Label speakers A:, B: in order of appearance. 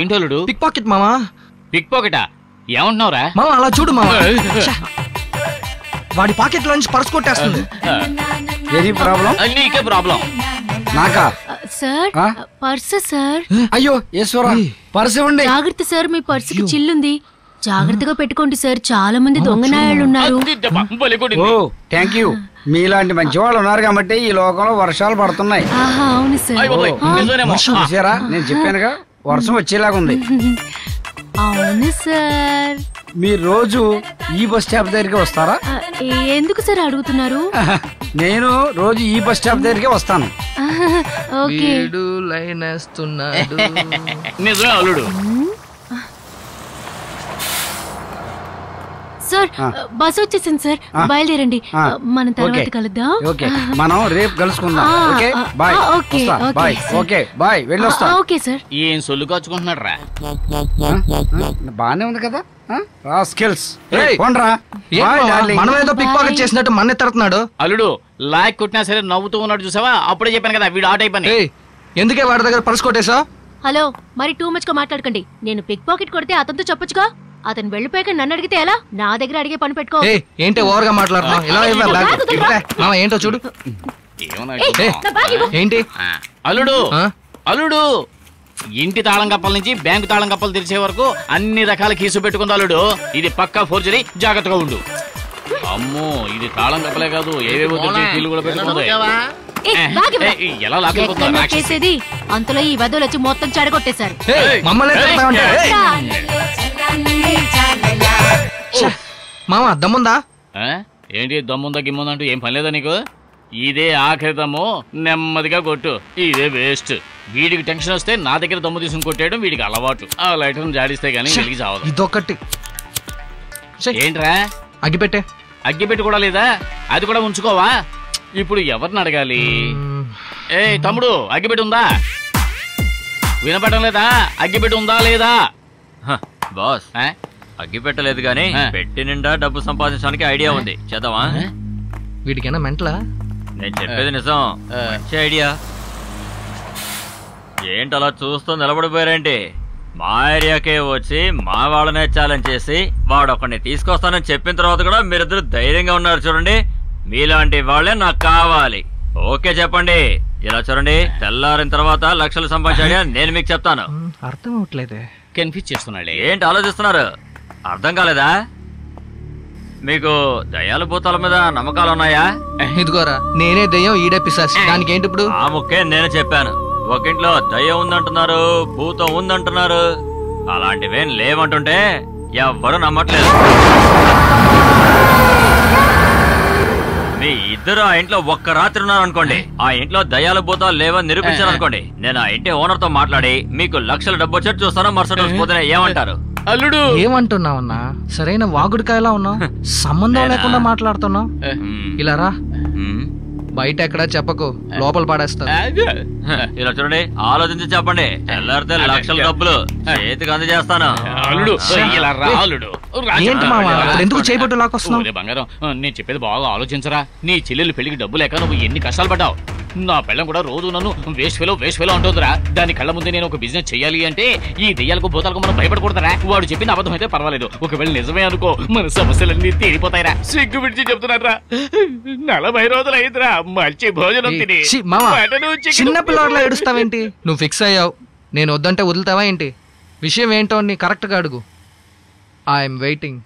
A: ఏంటి అల్లుడు?
B: Pick pocket మామా.
A: పిక్ పాకెటా? ఏమంటున్నావురా
B: మామా? అలా చూడు మామా, వాడి పాకెట్ లో నుంచి పర్స్ కొట్టేస్తుంది.
C: ఏది ప్రాబ్లం?
A: నీకే ప్రాబ్లం.
C: నాకా
D: సార్? Purse sir.
C: అయ్యో ఈశ్వర, పర్స్ ఇవ్వండి.
D: జాగ్రత్త సార్, మీ పర్సుకి చిల్లుంది, జాగ్రత్తగా పెట్టుకోండి సార్, చాలా మంది దొంగనాయాళ్ళు ఉన్నారు.
C: ఓ థ్యాంక్ యూ. మీలాంటి మంచి వాళ్ళు ఉన్నారు కాబట్టి ఈ లోకంలో వర్షాలు పడుతున్నాయి.
D: అవును సార్.
C: చూసారా, నేను చెప్పానుగా వర్షం వచ్చేలాగా ఉంది.
D: అవును సార్.
C: మీరు రోజు ఈ బస్ స్టాప్ దగ్గరికి వస్తారా?
D: ఎందుకు సార్ అడుగుతున్నారు?
C: నేను రోజు ఈ బస్ స్టాప్ దగ్గరికి వస్తాను.
B: లైన్ వేస్తున్నాడు.
A: నిజమే అల్లుడు.
D: సార్ బస్ వచ్చేసింది సార్, బయలుదేరండి, మనం తర్వాత కలుద్దాం.
C: ఓకే, మనం రేపు కలుసుకుందాం. Okay bye. Bye. Okay bye, వెళ్ళొస్తా.
D: Okay sir.
A: ఏం సొల్లు కాచుకుంటున్నాడు రా?
C: బానే ఉంది కదా.
B: మనం ఏదో పిక్ పాకెట్ చేసినట్టు మన ఎత్తడుతున్నాడు.
A: అల్లుడు లాక్ కొట్టినా సరే నవ్వుతూ ఉన్నాడు, చూసావా? అప్పుడే చెప్పాను కదా వీడు ఆట అయిపోయి.
B: ఎందుకే వాడి దగ్గర పర్స్ కొట్టేసా?
D: హలో, మరి టూ మచ్ గా మాట్లాడకండి. నేను పిక్ పాకెట్ కొడితే అతనితో చెప్పొచ్చుగా. అతను వెళ్ళిపోయాక నన్ను అడిగితే ఎలా? నా దగ్గర అడిగే పని పెట్టుకో.
B: ఏంటి ఓవర్ గా మాట్లాడుతున్నావు? ఇలా ఏంటో చూడు. ఏంటి
A: అల్లుడు? అల్లుడు ఇంటి తాళం కప్పల నుంచి బ్యాంకు తాళం కప్పలు తెరిచే వరకు అన్ని రకాల కీసు పెట్టుకుంది అల్లుడు. ఇది పక్కా ఫోర్జరీ, జాగ్రత్తగా ఉండు. అమ్మో, ఇది తాళం కప్పలే కాదు, ఏవేవో కీలు కూడా పెట్టుకుంది. ఎలా లాకేసేది?
D: అంతలో ఈ వదలు వచ్చి మొత్తం చెడగొట్టేశారు.
B: మామ దమ్ముందా?
A: ఏంటి దమ్ముందా గిమ్ముందా అంటూ ఏం పని లేదా నీకు? ఇదే ఆఖరి దమ్ము, నెమ్మదిగా కొట్టు. ఇదే వేస్ట్. వీడికి టెన్షన్ వస్తే నా దగ్గర దమ్ము తీసుకుని కొట్టేయడం వీడికి అలవాటు. ఆ లైటర్ జాడిస్తే గానీ వెలిగి చావదు.
B: ఇదొకటి.
A: ఏంట్రా
B: అగ్గిపెట్టే?
A: అగ్గిపెట్టి కూడా లేదా? అది కూడా ఉంచుకోవా? ఇప్పుడు ఎవరిని అడగాలి? తమ్ముడు అగ్గిపెట్టి ఉందా? వినపడడం లేదా? అగ్గిపెట్టి ఉందా లేదా?
E: బాస్ అగ్గి పెట్టలేదు గానీ పెట్టి నిండా డబ్బు సంపాదించడానికి ఐడియా ఉంది, చేద్దామా?
B: వీడికైనా మెంటలా?
E: నేను చెప్పేది నిజం, మంచి ఐడియా. ఏంటి అలా చూస్తూ నిలబడిపోయారేంటి? మా ఏరియాకే వచ్చి మా వాళ్ళనే ఛాలెంజ్ చేసి వాడొక్కడిని తీసుకొస్తానని చెప్పిన తర్వాత కూడా మీరిద్దరు ధైర్యంగా ఉన్నారు చూడండి. మీలాంటి వాళ్ళే నాకు కావాలి. ఓకే చెప్పండి. ఇలా చూడండి, తెల్లారిన తర్వాత లక్షలు సంపాదించాలి నేను మీకు చెప్తాను.
B: అర్థం అవట్లేదే.
A: కన్ఫ్యూజ్ చేస్తున్నాడు.
E: ఏంటి ఆలోచిస్తున్నారు? అర్థం కాలేదా? మీకు దయ్యాల భూతాల మీద నమ్మకాలు ఉన్నాయా?
B: ఇదిగోరా, నేనే దయ్యం, ఈడే పిశాచి. దానికి ఏంటి ఇప్పుడు?
E: ఆ ముక్కే నేను చెప్పాను. ఒకింట్లో దయ్యం ఉందంటున్నారు, భూతం ఉందంటున్నారు, అలాంటివేం లేవంటుంటే ఎవ్వరూ నమ్మట్లేదు. మీ ఇద్దరు ఆ ఇంట్లో ఒక్క రాత్రి ఉన్నారనుకోండి, ఆ ఇంట్లో దయ్యాల భూతాలు లేవని నిరూపించారనుకోండి, నేను ఆ ఇంటి ఓనర్ తో మాట్లాడి మీకు లక్షల డబ్బు వచ్చేట్టు చూస్తాను. మరుసటి రోజు పొద్దున ఏమంటారు?
A: అల్లుడు
B: ఏమంటున్నావన్నా? సరైన వాగుడికాయలా ఉన్నావు, సంబంధం లేకుండా మాట్లాడుతున్నావు. ఇలా రా, బయట ఎక్కడా చెప్పకు, లోపల పాడేస్తా.
E: ఇలా చూడండి, ఆలోచించి చెప్పండి. తెల్లారితే లక్షల డబ్బులు చేతికి అందజేస్తాను.
B: ఏంటి మామ ఎందుకు చేపట్టు లాకొస్తున్నావు?
A: బంగారం, నేను చెప్పేది బాగా ఆలోచించరా. నీ చెల్లెలు పెళ్లికి డబ్బు లేక నువ్వు ఎన్ని కష్టాలు పడ్డావు. నా పెళ్ళం కూడా రోజు నన్ను వేస్ట్ ఫెలో అంటుందిరా. దాని కళ్ళ ముందే నేను ఒక బిజినెస్ చెయ్యాలి అంటే ఈ దెయ్యాలకు భూతాలకు మనం భయపడకూడదరా. వాడు చెప్పిన అబద్ధం అయితే పర్వాలేదు, ఒకవేళ నిజమే అనుకో మన సమస్యలన్నీ తీరిపోతాయిరా. సిగ్గు విడిచి చెప్తున్నారా, 40 రోజులు అయిందిరా మంచి భోజనం తిని.
B: చిన్న పిల్లవాడిలో ఏడుస్తావేంటి? నువ్వు ఫిక్స్ అయ్యావు, నేను వద్దంటే వదులుతావా ఏంటి? విషయం ఏంటో నీ కరెక్ట్ గా అడుగు. I'm waiting.